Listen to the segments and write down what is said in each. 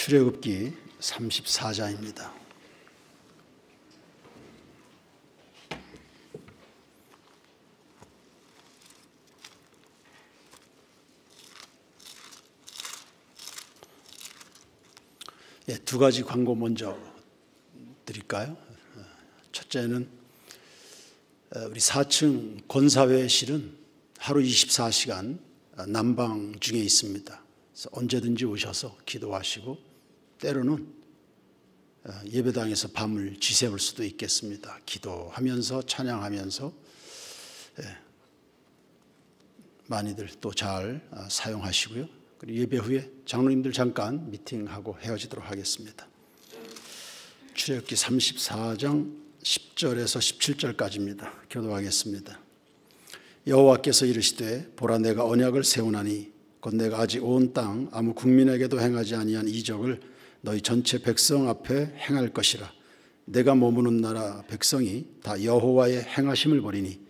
출애굽기 34장입니다. 두 가지 광고 먼저 드릴까요? 첫째는 우리 4층 권사회실은 하루 24시간 난방 중에 있습니다. 그래서 언제든지 오셔서 기도하시고 때로는 예배당에서 밤을 지새울 수도 있겠습니다. 기도하면서 찬양하면서 많이들 또 잘 사용하시고요. 그리고 예배 후에 장로님들 잠깐 미팅하고 헤어지도록 하겠습니다. 출애굽기 34장 10절에서 17절까지입니다. 교도하겠습니다. 여호와께서 이르시되 보라 내가 언약을 세우나니 곧 내가 아직 온 땅 아무 국민에게도 행하지 아니한 이적을 너희 전체 백성 앞에 행할 것이라. 내가 머무는 나라 백성이 다 여호와의 행하심을 보리니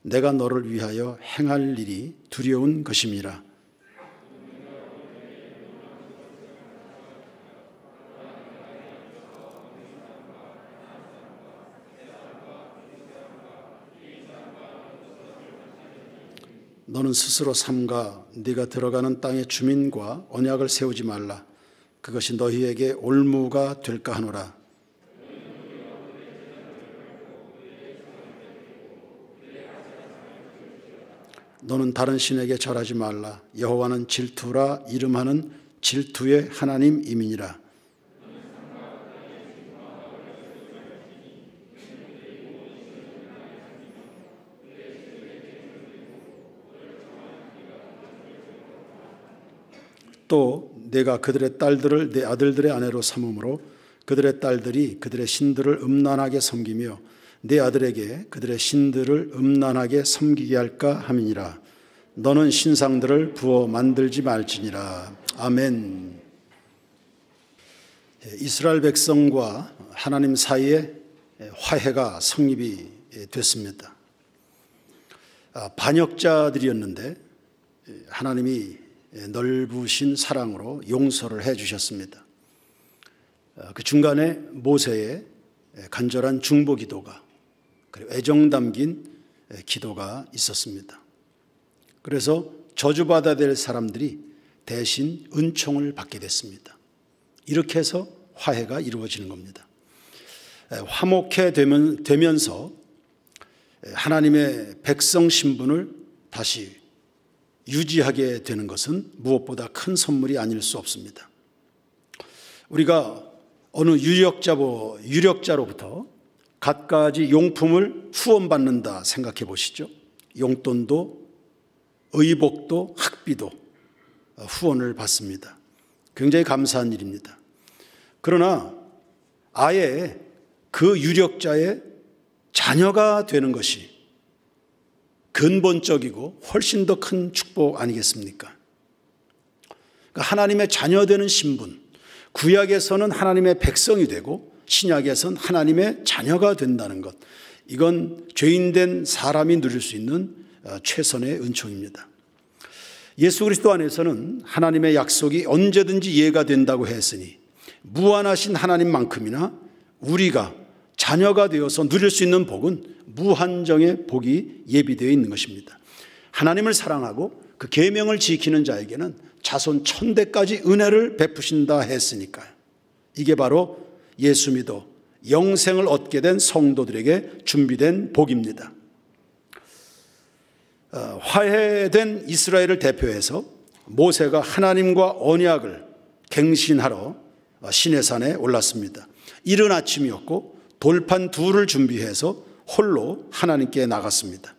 내가 너를 위하여 행할 일이 두려운 것임이라. 너는 스스로 삼가 네가 들어가는 땅의 주민과 언약을 세우지 말라. 그것이 너희에게 올무가 될까 하노라. 너는 다른 신에게 절하지 말라. 여호와는 질투라 이름하는 질투의 하나님이니라. 또 내가 그들의 딸들을 내 아들들의 아내로 삼음으로 그들의 딸들이 그들의 신들을 음란하게 섬기며 내 아들에게 그들의 신들을 음란하게 섬기게 할까 함이니라. 너는 신상들을 부어 만들지 말지니라. 아멘. 이스라엘 백성과 하나님 사이에 화해가 성립이 됐습니다. 반역자들이었는데 하나님이 넓으신 사랑으로 용서를 해 주셨습니다. 그 중간에 모세의 간절한 중보 기도가 그리고 애정 담긴 기도가 있었습니다. 그래서 저주받아야 될 사람들이 대신 은총을 받게 됐습니다. 이렇게 해서 화해가 이루어지는 겁니다. 화목해 되면서 하나님의 백성 신분을 다시 유지하게 되는 것은 무엇보다 큰 선물이 아닐 수 없습니다. 우리가 어느 유력자로부터 갖가지 용품을 후원받는다 생각해 보시죠. 용돈도 의복도 학비도 후원을 받습니다. 굉장히 감사한 일입니다. 그러나 아예 그 유력자의 자녀가 되는 것이 근본적이고 훨씬 더 큰 축복 아니겠습니까? 그러니까 하나님의 자녀 되는 신분, 구약에서는 하나님의 백성이 되고 신약에서는 하나님의 자녀가 된다는 것, 이건 죄인된 사람이 누릴 수 있는 최선의 은총입니다. 예수 그리스도 안에서는 하나님의 약속이 언제든지 이해가 된다고 했으니 무한하신 하나님만큼이나 우리가 자녀가 되어서 누릴 수 있는 복은 무한정의 복이 예비되어 있는 것입니다. 하나님을 사랑하고 그 계명을 지키는 자에게는 자손 1000대까지 은혜를 베푸신다 했으니까요. 이게 바로 예수 믿어 영생을 얻게 된 성도들에게 준비된 복입니다. 화해된 이스라엘을 대표해서 모세가 하나님과 언약을 갱신하러 시내산에 올랐습니다. 이른 아침이었고 돌판 둘을 준비해서 홀로 하나님께 나갔습니다.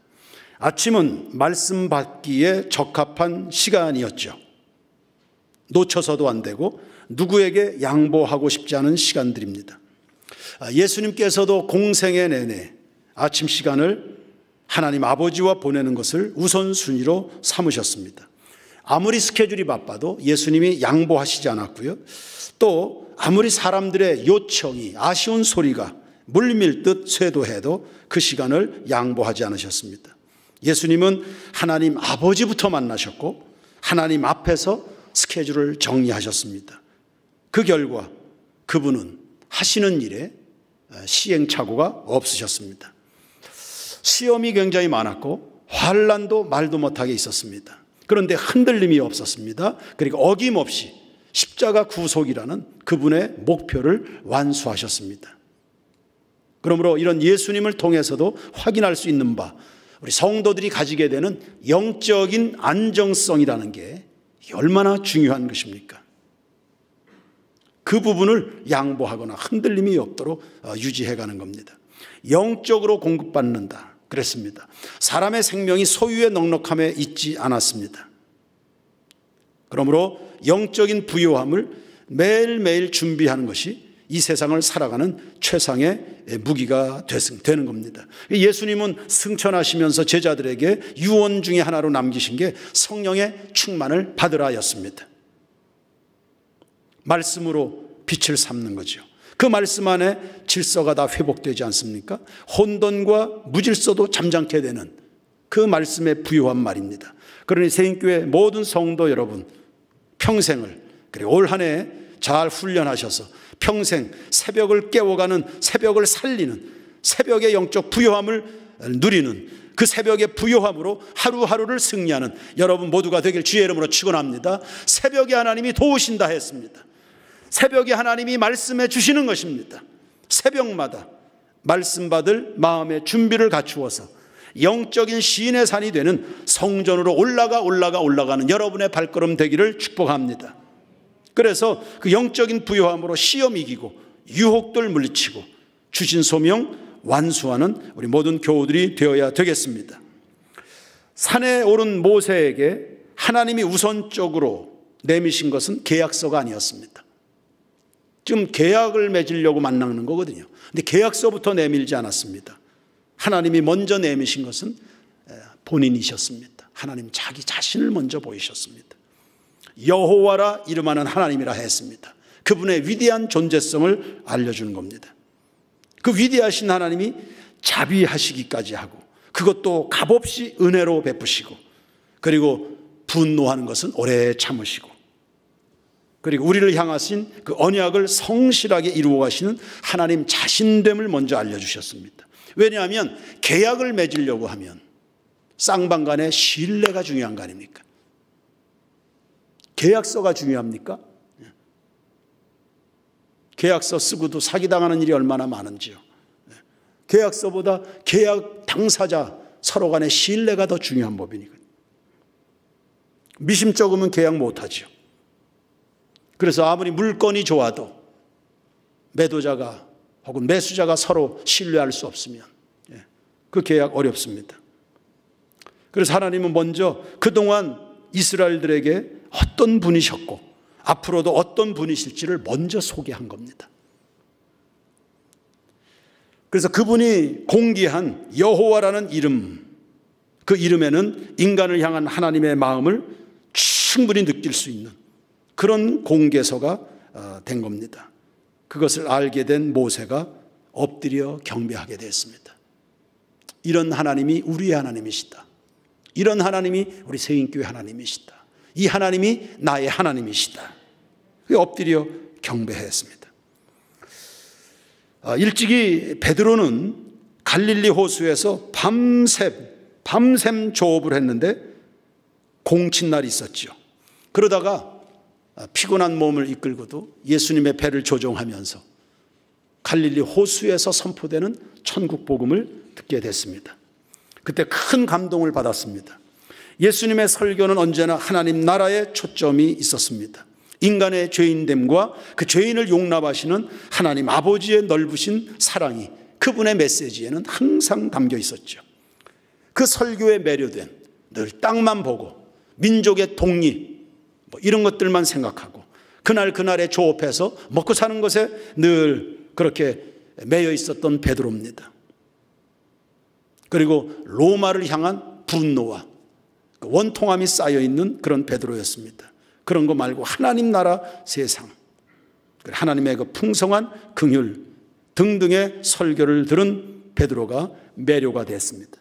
아침은 말씀 받기에 적합한 시간이었죠. 놓쳐서도 안 되고 누구에게 양보하고 싶지 않은 시간들입니다. 예수님께서도 공생애 내내 아침 시간을 하나님 아버지와 보내는 것을 우선순위로 삼으셨습니다. 아무리 스케줄이 바빠도 예수님이 양보하시지 않았고요. 또 아무리 사람들의 요청이 아쉬운 소리가 물밀듯 쇄도해도 그 시간을 양보하지 않으셨습니다. 예수님은 하나님 아버지부터 만나셨고 하나님 앞에서 스케줄을 정리하셨습니다. 그 결과 그분은 하시는 일에 시행착오가 없으셨습니다. 시험이 굉장히 많았고 환난도 말도 못하게 있었습니다. 그런데 흔들림이 없었습니다. 그리고 어김없이 십자가 구속이라는 그분의 목표를 완수하셨습니다. 그러므로 이런 예수님을 통해서도 확인할 수 있는 바, 우리 성도들이 가지게 되는 영적인 안정성이라는 게 얼마나 중요한 것입니까? 그 부분을 양보하거나 흔들림이 없도록 유지해가는 겁니다. 영적으로 공급받는다 그랬습니다. 사람의 생명이 소유의 넉넉함에 있지 않았습니다. 그러므로 영적인 부요함을 매일매일 준비하는 것이 이 세상을 살아가는 최상의 무기가 되는 겁니다. 예수님은 승천하시면서 제자들에게 유언 중에 하나로 남기신 게 성령의 충만을 받으라였습니다. 말씀으로 빛을 삼는 거죠. 그 말씀 안에 질서가 다 회복되지 않습니까? 혼돈과 무질서도 잠잠케 되는 그 말씀의 부요한 말입니다. 그러니 새인교회 모든 성도 여러분, 평생을, 그리고 올 한 해 잘 훈련하셔서 평생 새벽을 깨워가는, 새벽을 살리는, 새벽의 영적 부요함을 누리는 그 새벽의 부요함으로 하루하루를 승리하는 여러분 모두가 되길 주의 이름으로 축원합니다. 새벽에 하나님이 도우신다 했습니다. 새벽에 하나님이 말씀해 주시는 것입니다. 새벽마다 말씀 받을 마음의 준비를 갖추어서 영적인 시인의 산이 되는 성전으로 올라가는 여러분의 발걸음 되기를 축복합니다. 그래서 그 영적인 부요함으로 시험 이기고 유혹들 물리치고 주신 소명 완수하는 우리 모든 교우들이 되어야 되겠습니다. 산에 오른 모세에게 하나님이 우선적으로 내미신 것은 계약서가 아니었습니다. 지금 계약을 맺으려고 만나는 거거든요. 근데 계약서부터 내밀지 않았습니다. 하나님이 먼저 내미신 것은 본인이셨습니다. 하나님 자기 자신을 먼저 보이셨습니다. 여호와라 이름하는 하나님이라 했습니다. 그분의 위대한 존재성을 알려주는 겁니다. 그 위대하신 하나님이 자비하시기까지 하고 그것도 값없이 은혜로 베푸시고 그리고 분노하는 것은 오래 참으시고 그리고 우리를 향하신 그 언약을 성실하게 이루어 가시는 하나님 자신됨을 먼저 알려주셨습니다. 왜냐하면 계약을 맺으려고 하면 쌍방간의 신뢰가 중요한 거 아닙니까? 계약서가 중요합니까? 계약서 쓰고도 사기당하는 일이 얼마나 많은지요. 계약서보다 계약 당사자 서로 간의 신뢰가 더 중요한 법이니까. 미심쩍으면 계약 못하죠. 그래서 아무리 물건이 좋아도 매도자가 혹은 매수자가 서로 신뢰할 수 없으면 그 계약 어렵습니다. 그래서 하나님은 먼저 그동안 이스라엘들에게 어떤 분이셨고 앞으로도 어떤 분이실지를 먼저 소개한 겁니다. 그래서 그분이 공개한 여호와라는 이름, 그 이름에는 인간을 향한 하나님의 마음을 충분히 느낄 수 있는 그런 공개서가 된 겁니다. 그것을 알게 된 모세가 엎드려 경배하게 됐습니다. 이런 하나님이 우리의 하나님이시다. 이런 하나님이 우리 새인교회 하나님이시다. 이 하나님이 나의 하나님이시다. 엎드려 경배했습니다. 일찍이 베드로는 갈릴리 호수에서 밤샘 조업을 했는데 공친날이 있었죠. 그러다가 피곤한 몸을 이끌고도 예수님의 배를 조종하면서 갈릴리 호수에서 선포되는 천국 복음을 듣게 됐습니다. 그때 큰 감동을 받았습니다. 예수님의 설교는 언제나 하나님 나라에 초점이 있었습니다. 인간의 죄인됨과 그 죄인을 용납하시는 하나님 아버지의 넓으신 사랑이 그분의 메시지에는 항상 담겨 있었죠. 그 설교에 매료된 늘 땅만 보고 민족의 독립 이런 것들만 생각하고 그날의 조업해서 먹고 사는 것에 늘 그렇게 매여 있었던 베드로입니다. 그리고 로마를 향한 분노와 원통함이 쌓여있는 그런 베드로였습니다. 그런 거 말고 하나님 나라 세상, 하나님의 그 풍성한 긍휼 등등의 설교를 들은 베드로가 매료가 됐습니다.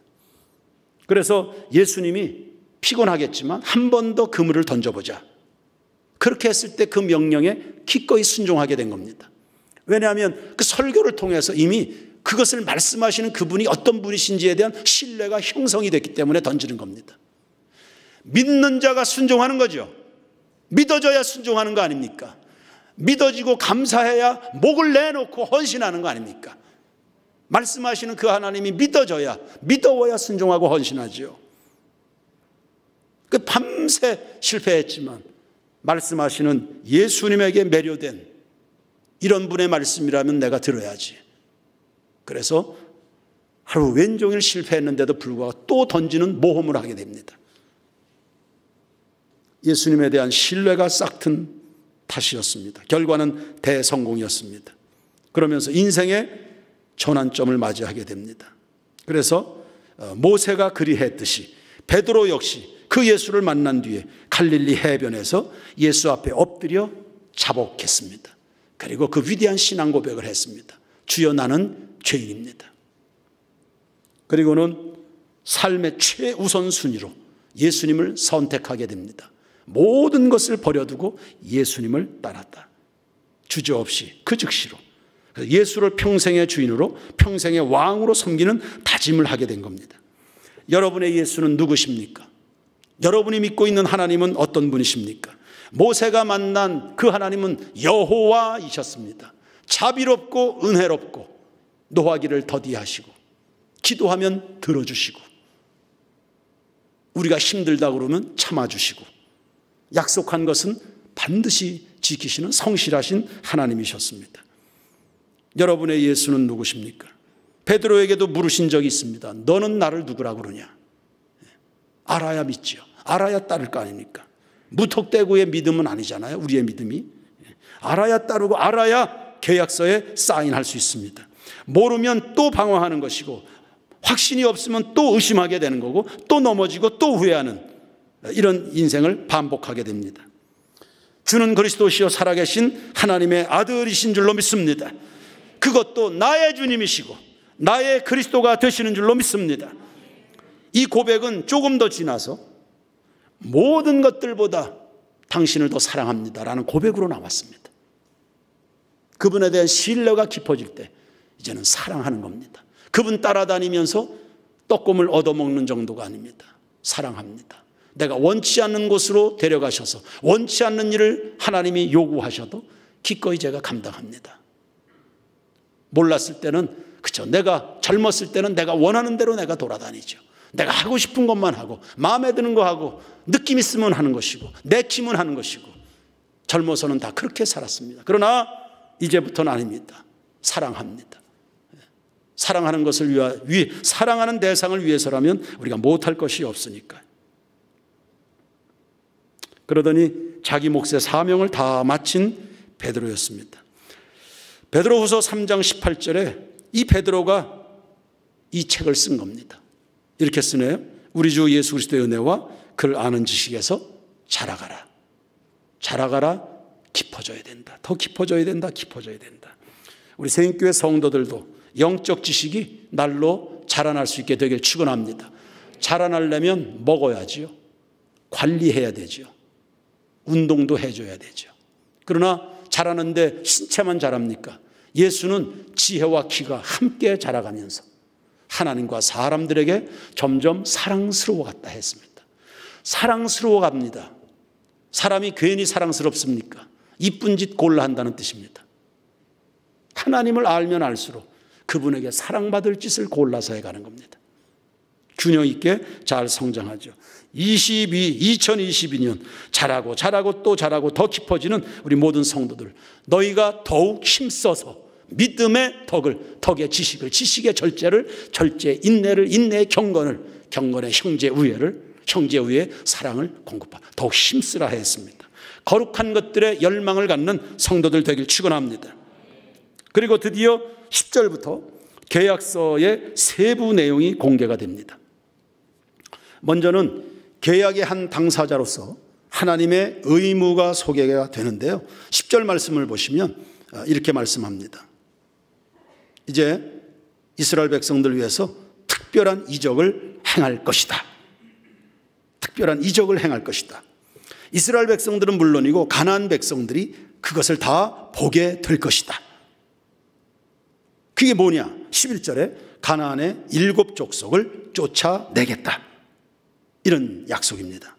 그래서 예수님이 피곤하겠지만 한 번 더 그물을 던져보자. 그렇게 했을 때 그 명령에 기꺼이 순종하게 된 겁니다. 왜냐하면 그 설교를 통해서 이미 그것을 말씀하시는 그분이 어떤 분이신지에 대한 신뢰가 형성이 됐기 때문에 던지는 겁니다. 믿는 자가 순종하는 거죠. 믿어져야 순종하는 거 아닙니까? 믿어지고 감사해야 목을 내놓고 헌신하는 거 아닙니까? 말씀하시는 그 하나님이 믿어워야 순종하고 헌신하죠. 그 밤새 실패했지만 말씀하시는 예수님에게 매료된 이런 분의 말씀이라면 내가 들어야지. 그래서 하루 왼종일 실패했는데도 불구하고 또 던지는 모험을 하게 됩니다. 예수님에 대한 신뢰가 싹튼 탓이었습니다. 결과는 대성공이었습니다. 그러면서 인생의 전환점을 맞이하게 됩니다. 그래서 모세가 그리했듯이 베드로 역시 그 예수를 만난 뒤에 갈릴리 해변에서 예수 앞에 엎드려 자복했습니다. 그리고 그 위대한 신앙 고백을 했습니다. 주여 나는 죄인입니다. 그리고는 삶의 최우선 순위로 예수님을 선택하게 됩니다. 모든 것을 버려두고 예수님을 따랐다. 주저없이 그 즉시로 예수를 평생의 주인으로 평생의 왕으로 섬기는 다짐을 하게 된 겁니다. 여러분의 예수는 누구십니까? 여러분이 믿고 있는 하나님은 어떤 분이십니까? 모세가 만난 그 하나님은 여호와이셨습니다. 자비롭고 은혜롭고 노하기를 더디하시고 기도하면 들어주시고 우리가 힘들다 그러면 참아주시고 약속한 것은 반드시 지키시는 성실하신 하나님이셨습니다. 여러분의 예수는 누구십니까? 베드로에게도 물으신 적이 있습니다. 너는 나를 누구라고 그러냐? 알아야 믿지요. 알아야 따를 거 아닙니까? 무턱대고의 믿음은 아니잖아요. 우리의 믿음이. 알아야 따르고 알아야 계약서에 사인할 수 있습니다. 모르면 또 방황하는 것이고 확신이 없으면 또 의심하게 되는 거고 또 넘어지고 또 후회하는 이런 인생을 반복하게 됩니다. 주는 그리스도시요 살아계신 하나님의 아들이신 줄로 믿습니다. 그것도 나의 주님이시고 나의 그리스도가 되시는 줄로 믿습니다. 이 고백은 조금 더 지나서 모든 것들보다 당신을 더 사랑합니다라는 고백으로 나왔습니다. 그분에 대한 신뢰가 깊어질 때 이제는 사랑하는 겁니다. 그분 따라다니면서 떡고물 얻어먹는 정도가 아닙니다. 사랑합니다. 내가 원치 않는 곳으로 데려가셔서 원치 않는 일을 하나님이 요구하셔도 기꺼이 제가 감당합니다. 몰랐을 때는 그렇죠. 내가 젊었을 때는 내가 원하는 대로 내가 돌아다니죠. 내가 하고 싶은 것만 하고 마음에 드는 거 하고 느낌 있으면 하는 것이고 내키면 하는 것이고 젊어서는 다 그렇게 살았습니다. 그러나 이제부터는 아닙니다. 사랑합니다. 사랑하는 것을 사랑하는 대상을 위해서라면 우리가 못할 것이 없으니까. 그러더니 자기 몫의 사명을 다 마친 베드로였습니다. 베드로후서 3장 18절에 이 베드로가 이 책을 쓴 겁니다. 이렇게 쓰네요. 우리 주 예수 그리스도의 은혜와 그를 아는 지식에서 자라가라. 자라가라. 깊어져야 된다. 더 깊어져야 된다. 깊어져야 된다. 우리 새인교회 성도들도 영적 지식이 날로 자라날 수 있게 되길 축원합니다. 자라나려면 먹어야지요. 관리해야 되죠. 운동도 해줘야 되죠. 그러나 자라는데 신체만 자랍니까? 예수는 지혜와 키가 함께 자라가면서 하나님과 사람들에게 점점 사랑스러워갔다 했습니다. 사랑스러워갑니다. 사람이 괜히 사랑스럽습니까? 이쁜 짓 골라 한다는 뜻입니다. 하나님을 알면 알수록 그분에게 사랑받을 짓을 골라서 해가는 겁니다. 균형 있게 잘 성장하죠. 2022년 자라고 또 자라고 더 깊어지는 우리 모든 성도들, 너희가 더욱 힘써서 믿음의 덕의 지식을, 지식의 절제, 인내의 경건의 형제 우애의 사랑을 공급하라. 더욱 힘쓰라 했습니다. 거룩한 것들의 열망을 갖는 성도들 되길 축원합니다. 그리고 드디어 10절부터 계약서의 세부 내용이 공개가 됩니다. 먼저는 계약의 한 당사자로서 하나님의 의무가 소개가 되는데요. 10절 말씀을 보시면 이렇게 말씀합니다. 이제 이스라엘 백성들 위해서 특별한 이적을 행할 것이다. 특별한 이적을 행할 것이다. 이스라엘 백성들은 물론이고 가나안 백성들이 그것을 다 보게 될 것이다. 그게 뭐냐? 11절에 가나안의 7 족속을 쫓아내겠다. 이런 약속입니다.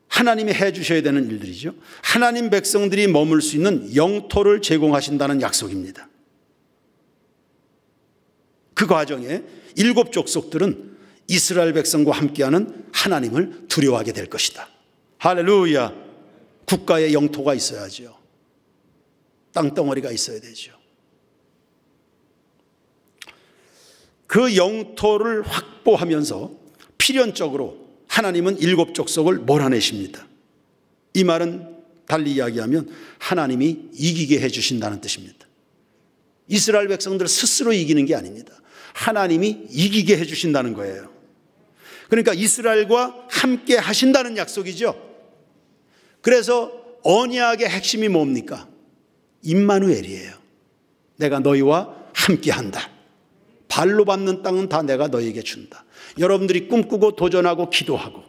하나님이 해 주셔야 되는 일들이죠. 하나님 백성들이 머물 수 있는 영토를 제공하신다는 약속입니다. 그 과정에 7 족속들은 이스라엘 백성과 함께하는 하나님을 두려워하게 될 것이다. 할렐루야. 국가의 영토가 있어야죠. 땅덩어리가 있어야 되죠. 그 영토를 확보하면서 필연적으로 하나님은 7 족속을 몰아내십니다. 이 말은 달리 이야기하면 하나님이 이기게 해주신다는 뜻입니다. 이스라엘 백성들 스스로 이기는 게 아닙니다. 하나님이 이기게 해주신다는 거예요. 그러니까 이스라엘과 함께 하신다는 약속이죠. 그래서 언약의 핵심이 뭡니까? 임마누엘이에요. 내가 너희와 함께 한다. 발로 밟는 땅은 다 내가 너희에게 준다. 여러분들이 꿈꾸고 도전하고 기도하고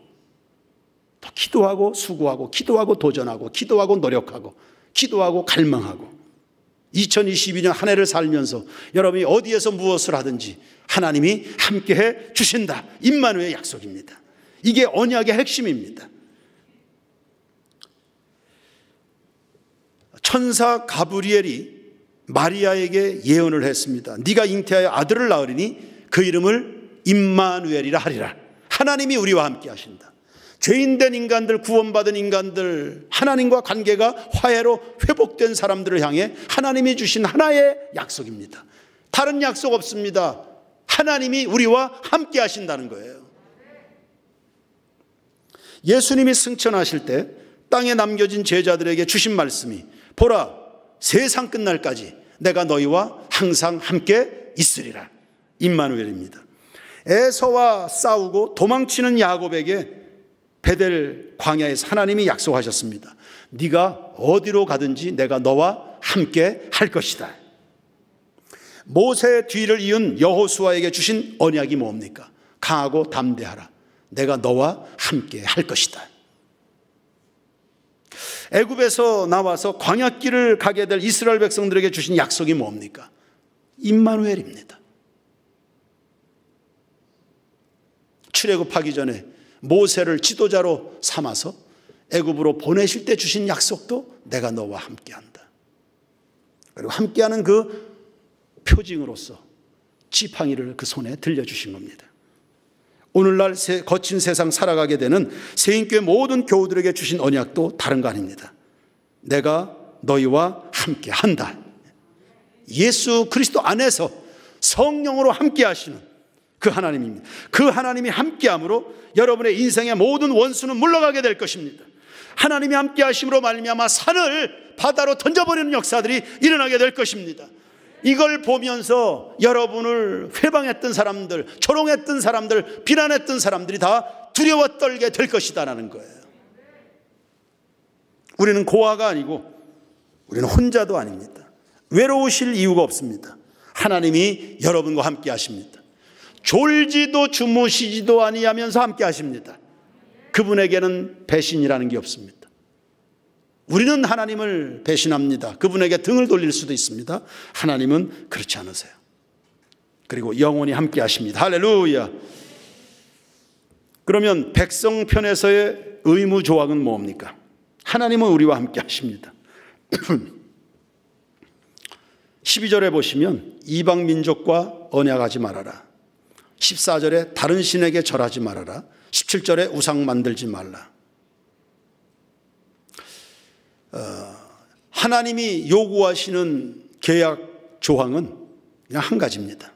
또 기도하고 수고하고 기도하고 도전하고 기도하고 노력하고 기도하고 갈망하고 2022년 한 해를 살면서 여러분이 어디에서 무엇을 하든지 하나님이 함께해 주신다. 임마누엘의 약속입니다. 이게 언약의 핵심입니다. 천사 가브리엘이 마리아에게 예언을 했습니다. 네가 잉태하여 아들을 낳으리니 그 이름을 임마누엘이라 하리라. 하나님이 우리와 함께 하신다. 죄인된 인간들, 구원받은 인간들, 하나님과 관계가 화해로 회복된 사람들을 향해 하나님이 주신 하나의 약속입니다. 다른 약속 없습니다. 하나님이 우리와 함께 하신다는 거예요. 예수님이 승천하실 때 땅에 남겨진 제자들에게 주신 말씀이 보라, 세상 끝날까지 내가 너희와 항상 함께 있으리라. 임마누엘입니다. 에서와 싸우고 도망치는 야곱에게 베델 광야에서 하나님이 약속하셨습니다. 네가 어디로 가든지 내가 너와 함께 할 것이다. 모세의 뒤를 이은 여호수아에게 주신 언약이 뭡니까? 강하고 담대하라. 내가 너와 함께 할 것이다. 애굽에서 나와서 광야길을 가게 될 이스라엘 백성들에게 주신 약속이 뭡니까? 임마누엘입니다. 출애굽하기 전에 모세를 지도자로 삼아서 애굽으로 보내실 때 주신 약속도 내가 너와 함께한다. 그리고 함께하는 그 표징으로서 지팡이를 그 손에 들려주신 겁니다. 오늘날 거친 세상 살아가게 되는 세인교회 모든 교우들에게 주신 언약도 다른 거 아닙니다. 내가 너희와 함께한다. 예수 그리스도 안에서 성령으로 함께하시는 그 하나님입니다. 그 하나님이 함께함으로 여러분의 인생의 모든 원수는 물러가게 될 것입니다. 하나님이 함께하심으로 말미암아 산을 바다로 던져버리는 역사들이 일어나게 될 것입니다. 이걸 보면서 여러분을 회방했던 사람들, 조롱했던 사람들, 비난했던 사람들이 다 두려워 떨게 될 것이다라는 거예요. 우리는 고아가 아니고 우리는 혼자도 아닙니다. 외로우실 이유가 없습니다. 하나님이 여러분과 함께 하십니다. 졸지도 주무시지도 아니하면서 함께 하십니다. 그분에게는 배신이라는 게 없습니다. 우리는 하나님을 배신합니다. 그분에게 등을 돌릴 수도 있습니다. 하나님은 그렇지 않으세요. 그리고 영원히 함께 하십니다. 할렐루야. 그러면 백성 편에서의 의무 조항은 뭡니까? 하나님은 우리와 함께 하십니다. 12절에 보시면 이방 민족과 언약하지 말아라. 14절에 다른 신에게 절하지 말아라. 17절에 우상 만들지 말라. 하나님이 요구하시는 계약 조항은 그냥 한 가지입니다.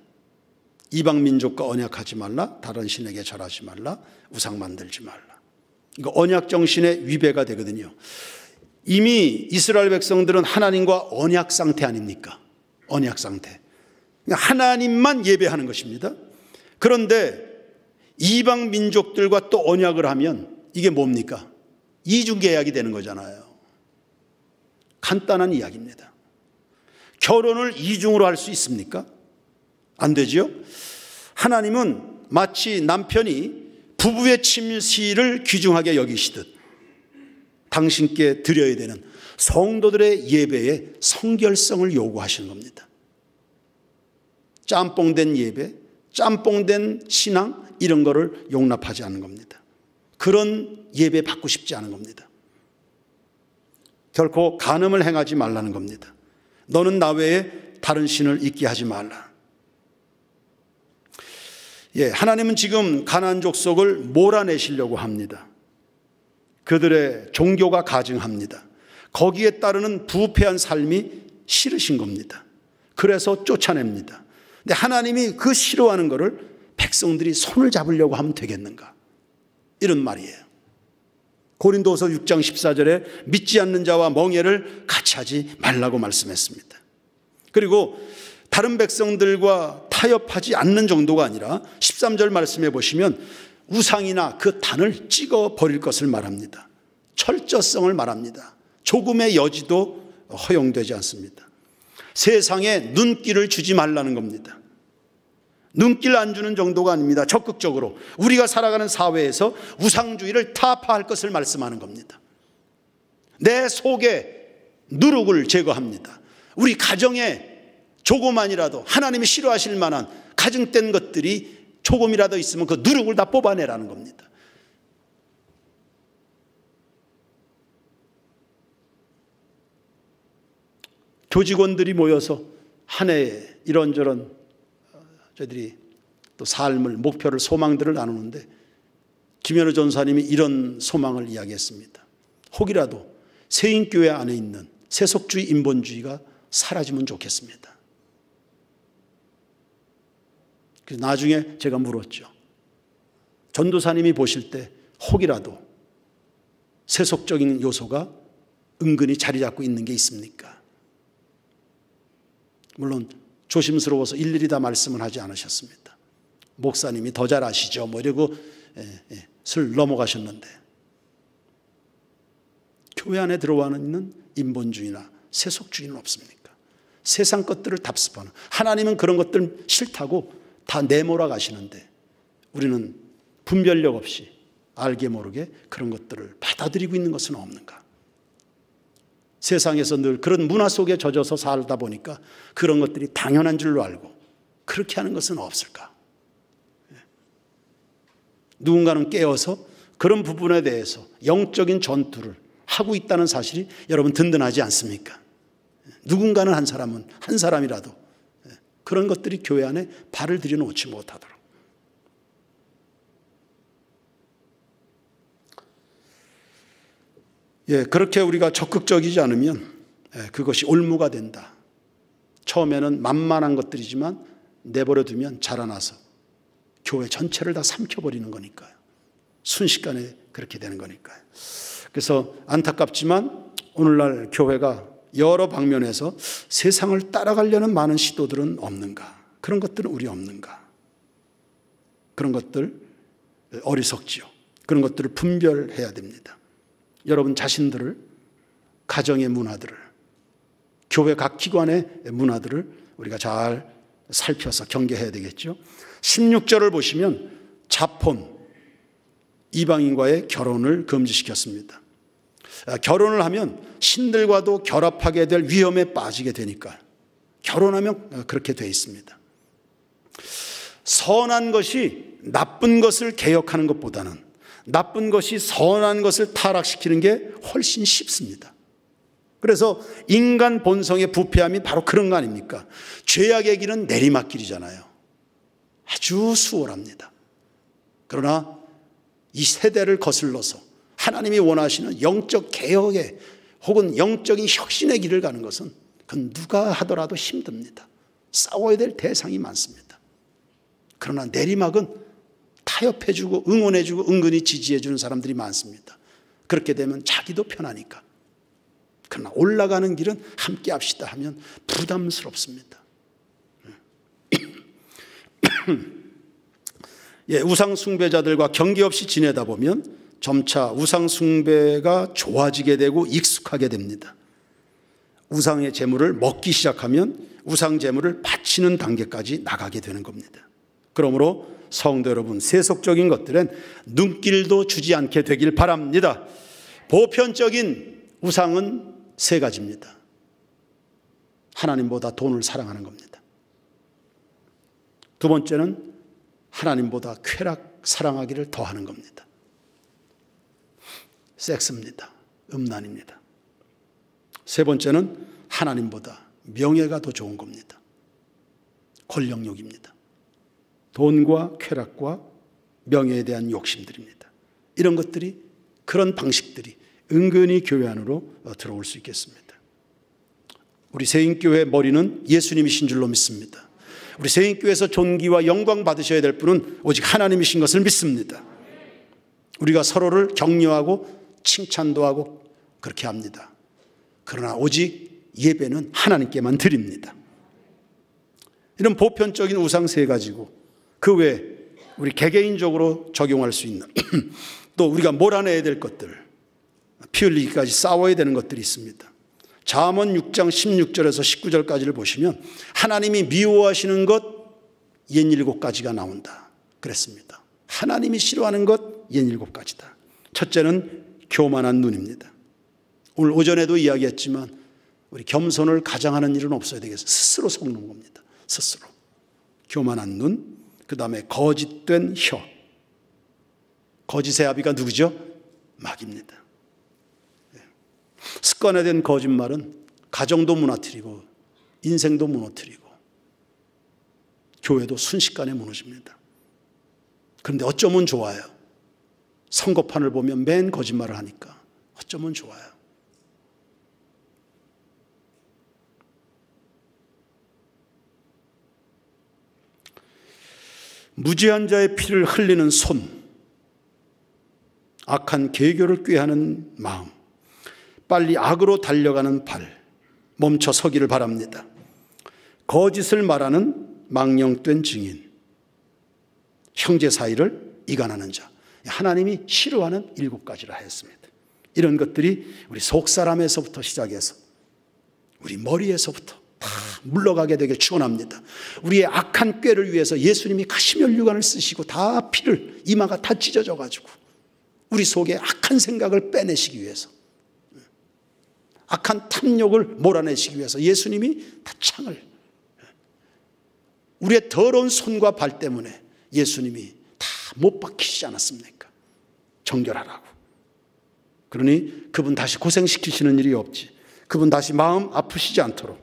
이방 민족과 언약하지 말라, 다른 신에게 절하지 말라, 우상 만들지 말라. 이거 언약 정신의 위배가 되거든요. 이미 이스라엘 백성들은 하나님과 언약 상태 아닙니까? 언약 상태. 하나님만 예배하는 것입니다. 그런데 이방 민족들과 또 언약을 하면 이게 뭡니까? 이중계약이 되는 거잖아요. 간단한 이야기입니다. 결혼을 이중으로 할 수 있습니까? 안 되지요? 하나님은 마치 남편이 부부의 침실을 귀중하게 여기시듯 당신께 드려야 되는 성도들의 예배의 성결성을 요구하시는 겁니다. 짬뽕된 예배, 짬뽕된 신앙, 이런 거를 용납하지 않는 겁니다. 그런 예배 받고 싶지 않은 겁니다. 결코 간음을 행하지 말라는 겁니다. 너는 나 외에 다른 신을 있게 하지 말라. 하나님은 지금 가나안 족속을 몰아내시려고 합니다. 그들의 종교가 가증합니다. 거기에 따르는 부패한 삶이 싫으신 겁니다. 그래서 쫓아냅니다. 근데 하나님이 그 싫어하는 것을 백성들이 손을 잡으려고 하면 되겠는가? 이런 말이에요. 고린도서 6장 14절에 믿지 않는 자와 멍에를 같이 하지 말라고 말씀했습니다. 그리고 다른 백성들과 타협하지 않는 정도가 아니라 13절 말씀해 보시면 우상이나 그 단을 찍어 버릴 것을 말합니다. 철저성을 말합니다. 조금의 여지도 허용되지 않습니다. 세상에 눈길을 주지 말라는 겁니다. 눈길 안 주는 정도가 아닙니다. 적극적으로 우리가 살아가는 사회에서 우상주의를 타파할 것을 말씀하는 겁니다. 내 속에 누룩을 제거합니다. 우리 가정에 조금만이라도 하나님이 싫어하실 만한 가증된 것들이 조금이라도 있으면 그 누룩을 다 뽑아내라는 겁니다. 교직원들이 모여서 한 해에 이런저런 저희들이 또 삶을, 목표를, 소망들을 나누는데 김현우 전사님이 이런 소망을 이야기했습니다. 혹이라도 세인교회 안에 있는 세속주의, 인본주의가 사라지면 좋겠습니다. 그래서 나중에 제가 물었죠. 전도사님이 보실 때 혹이라도 세속적인 요소가 은근히 자리 잡고 있는 게 있습니까? 물론 조심스러워서 일일이 다 말씀을 하지 않으셨습니다. 목사님이 더 잘 아시죠 뭐 이러고 슬 넘어가셨는데, 교회 안에 들어와 있는 인본주의나 세속주의는 없습니까? 세상 것들을 답습하는, 하나님은 그런 것들 싫다고 다 내몰아 가시는데 우리는 분별력 없이 알게 모르게 그런 것들을 받아들이고 있는 것은 없는가? 세상에서 늘 그런 문화 속에 젖어서 살다 보니까 그런 것들이 당연한 줄로 알고 그렇게 하는 것은 없을까? 누군가는 깨어서 그런 부분에 대해서 영적인 전투를 하고 있다는 사실이 여러분 든든하지 않습니까? 누군가는 한 사람이라도 그런 것들이 교회 안에 발을 들여놓지 못하도록. 그렇게 우리가 적극적이지 않으면 그것이 올무가 된다. 처음에는 만만한 것들이지만 내버려 두면 자라나서 교회 전체를 다 삼켜버리는 거니까요. 순식간에 그렇게 되는 거니까요. 그래서 안타깝지만 오늘날 교회가 여러 방면에서 세상을 따라가려는 많은 시도들은 없는가? 그런 것들은 우리 없는가? 그런 것들 어리석지요. 그런 것들을 분별해야 됩니다. 여러분 자신들을, 가정의 문화들을, 교회 각 기관의 문화들을 우리가 잘 살펴서 경계해야 되겠죠. 16절을 보시면 자폰, 이방인과의 결혼을 금지시켰습니다. 결혼을 하면 신들과도 결합하게 될 위험에 빠지게 되니까 결혼하면 그렇게 되어 있습니다. 선한 것이 나쁜 것을 개혁하는 것보다는 나쁜 것이 선한 것을 타락시키는 게 훨씬 쉽습니다. 그래서 인간 본성의 부패함이 바로 그런 거 아닙니까? 죄악의 길은 내리막길이잖아요. 아주 수월합니다. 그러나 이 세대를 거슬러서 하나님이 원하시는 영적 개혁의 혹은 영적인 혁신의 길을 가는 것은 그건 누가 하더라도 힘듭니다. 싸워야 될 대상이 많습니다. 그러나 내리막은 타협해주고 응원해주고 은근히 지지해주는 사람들이 많습니다. 그렇게 되면 자기도 편하니까. 그러나 올라가는 길은 함께 합시다 하면 부담스럽습니다. 우상 숭배자들과 경계 없이 지내다 보면 점차 우상 숭배가 좋아지게 되고 익숙하게 됩니다. 우상의 제물을 먹기 시작하면 우상 제물을 바치는 단계까지 나가게 되는 겁니다. 그러므로 성도 여러분, 세속적인 것들은 눈길도 주지 않게 되길 바랍니다. 보편적인 우상은 세 가지입니다. 하나님보다 돈을 사랑하는 겁니다. 두 번째는 하나님보다 쾌락 사랑하기를 더하는 겁니다. 섹스입니다. 음란입니다. 세 번째는 하나님보다 명예가 더 좋은 겁니다. 권력욕입니다. 돈과 쾌락과 명예에 대한 욕심들입니다. 이런 것들이, 그런 방식들이 은근히 교회 안으로 들어올 수 있겠습니다. 우리 세인교회 머리는 예수님이신 줄로 믿습니다. 우리 세인교회에서 존귀와 영광 받으셔야 될 분은 오직 하나님이신 것을 믿습니다. 우리가 서로를 격려하고 칭찬도 하고 그렇게 합니다. 그러나 오직 예배는 하나님께만 드립니다. 이런 보편적인 우상 세 가지고 그 외에 우리 개개인적으로 적용할 수 있는 또 우리가 몰아내야 될 것들, 피 흘리기까지 싸워야 되는 것들이 있습니다. 잠언 6장 16절에서 19절까지를 보시면 하나님이 미워하시는 것 67가지가 나온다 그랬습니다. 하나님이 싫어하는 것 67가지다. 첫째는 교만한 눈입니다. 오늘 오전에도 이야기했지만 우리 겸손을 가장하는 일은 없어야 되겠어요. 스스로 속는 겁니다. 스스로. 교만한 눈, 그 다음에 거짓된 혀. 거짓의 아비가 누구죠? 마귀입니다. 습관화된 거짓말은 가정도 무너뜨리고 인생도 무너뜨리고 교회도 순식간에 무너집니다. 그런데 어쩌면 좋아요. 선거판을 보면 맨 거짓말을 하니까 어쩌면 좋아요. 무지한 자의 피를 흘리는 손, 악한 계교를 꾀하는 마음, 빨리 악으로 달려가는 발, 멈춰 서기를 바랍니다. 거짓을 말하는 망령된 증인, 형제 사이를 이간하는 자, 하나님이 싫어하는 7가지라 하였습니다. 이런 것들이 우리 속사람에서부터 시작해서 우리 머리에서부터 다 물러가게 되길 축원합니다. 우리의 악한 꾀를 위해서 예수님이 가시면류관을 쓰시고 다 피를, 이마가 다 찢어져 가지고 우리 속에 악한 생각을 빼내시기 위해서, 악한 탐욕을 몰아내시기 위해서 예수님이 다 창을, 우리의 더러운 손과 발 때문에 예수님이 다 못 박히시지 않았습니까? 정결하라고. 그러니 그분 다시 고생시키시는 일이 없지, 그분 다시 마음 아프시지 않도록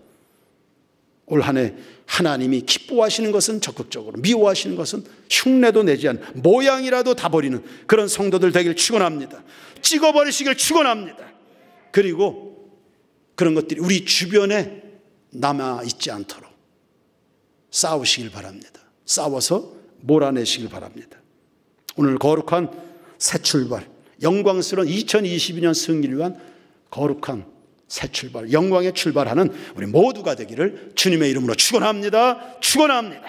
올 한 해 하나님이 기뻐하시는 것은 적극적으로, 미워하시는 것은 흉내도 내지 않는, 모양이라도 다 버리는 그런 성도들 되길 축원합니다. 찍어버리시길 축원합니다. 그리고 그런 것들이 우리 주변에 남아있지 않도록 싸우시길 바랍니다. 싸워서 몰아내시길 바랍니다. 오늘 거룩한 새 출발, 영광스러운 2022년 승리를 위한 거룩한 새 출발, 영광의 출발하는 우리 모두가 되기를 주님의 이름으로 축원합니다. 축원합니다.